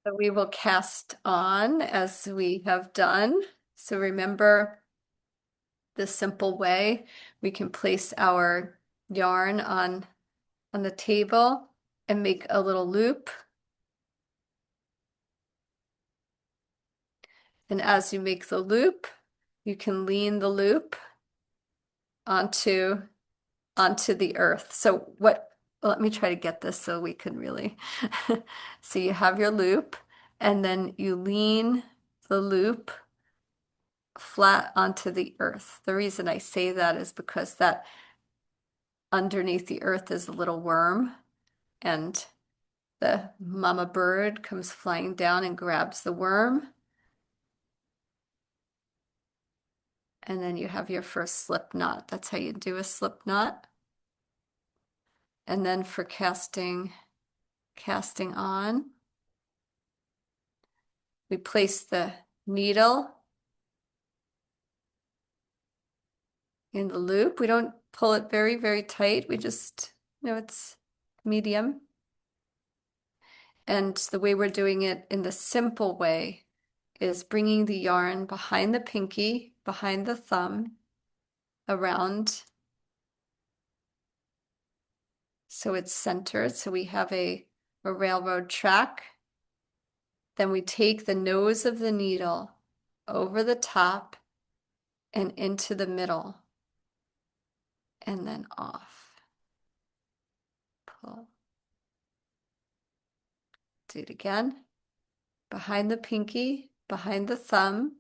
So we will cast on as we have done. So remember the simple way we can place our yarn on the table and make a little loop. And as you make the loop, you can lean the loop onto the earth. So let me try to get this so we can really. So you have your loop and then you lean the loop flat onto the earth. The reason I say that is because that underneath the earth is a little worm, and the mama bird comes flying down and grabs the worm. And then you have your first slip knot. That's how you do a slip knot. And then for casting on, we place the needle in the loop. We don't pull it very, very tight. We just, it's medium. And the way we're doing it in the simple way is bringing the yarn behind the pinky, behind the thumb, around so it's centered. So we have a railroad track. Then we take the nose of the needle over the top and into the middle, and then off. Pull. Do it again. Behind the pinky, behind the thumb.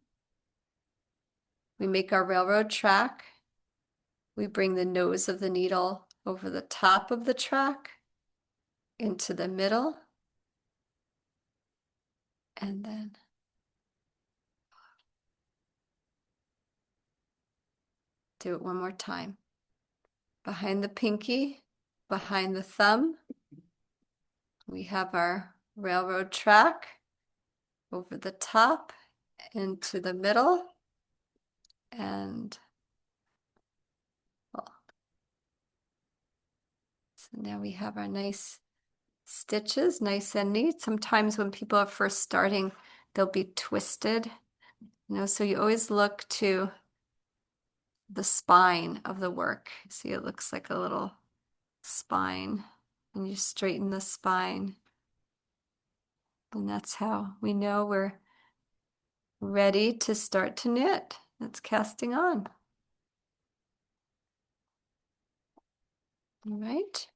We make our railroad track. We bring the nose of the needle over the top of the track, into the middle, and then do it one more time. Behind the pinky, behind the thumb, we have our railroad track over the top, into the middle, and pull. So now we have our nice stitches, nice and neat. Sometimes when people are first starting, they'll be twisted, so you always look to the spine of the work. See, it looks like a little spine, and you straighten the spine. And that's how we know we're ready to start to knit. That's casting on. All right.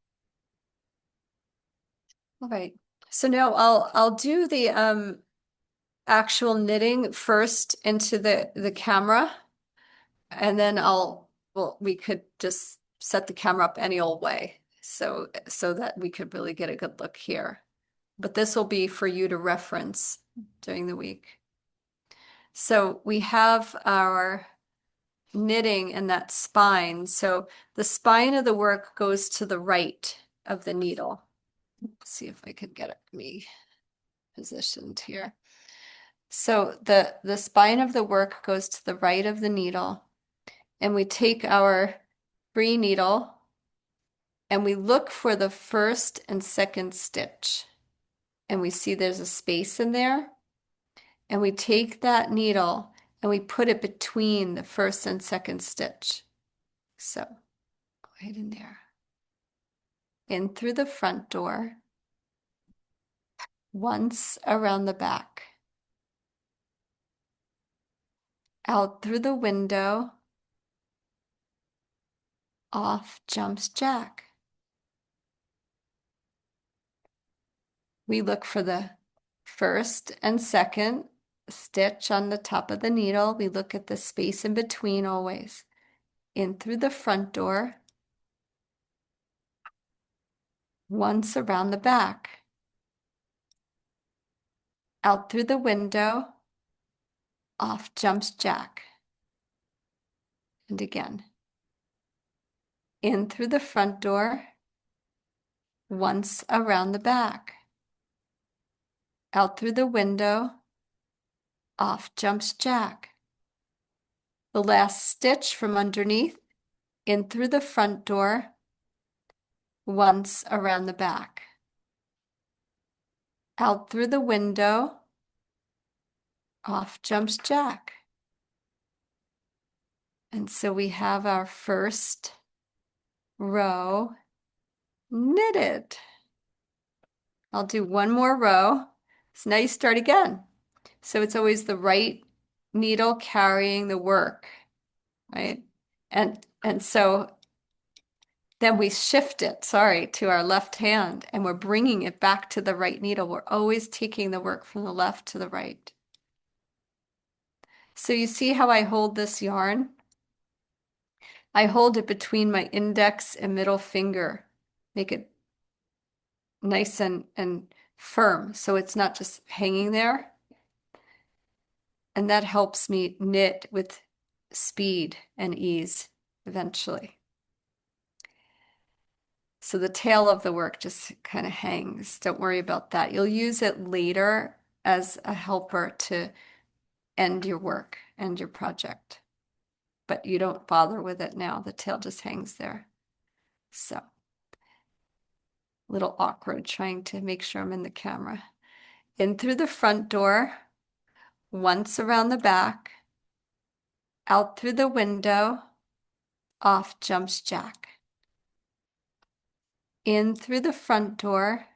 All right. So now I'll do the actual knitting first into the camera, and then we could just set the camera up any old way so that we could really get a good look here. But this will be for you to reference during the week. So we have our knitting and that spine. So the spine of the work goes to the right of the needle. Let's see if I could get me positioned here. So the spine of the work goes to the right of the needle, and we take our free needle and we look for the first and second stitch, and we see there's a space in there, and we take that needle and we put it between the first and second stitch. So right in there. In through the front door, once around the back, out through the window, off jumps Jack. We look for the first and second stitch on the top of the needle. We look at the space in between always. In through the front door, once around the back, out through the window, off jumps Jack. And again, in through the front door, once around the back, out through the window, off jumps Jack. The last stitch from underneath, in through the front door, once around the back. out through the window, off jumps Jack. And so we have our first row knitted. I'll do one more row. So now you start again. So it's always the right needle carrying the work, right? And so then we shift it, sorry, to our left hand, and we're bringing it back to the right needle. We're always taking the work from the left to the right. So you see how I hold this yarn? I hold it between my index and middle finger. Make it nice and firm so it's not just hanging there. And that helps me knit with speed and ease eventually. So the tail of the work just kind of hangs. Don't worry about that. You'll use it later as a helper to end your work, end your project. But you don't bother with it now. The tail just hangs there. So, a little awkward trying to make sure I'm in the camera. In through the front door, once around the back, out through the window, off jumps Jack. In through the front door,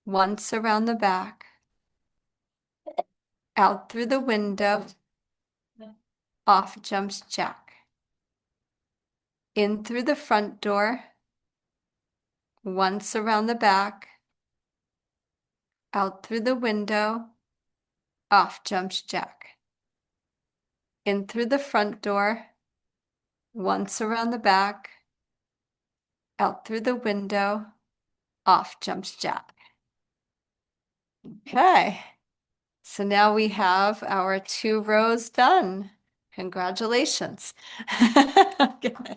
once around the back, out through the window, off jumps Jack. In through the front door, once around the back, out through the window, off jumps Jack. In through the front door, once around the back, out through the window, off jumps Jack. Okay, so now we have our 2 rows done. Congratulations. Okay.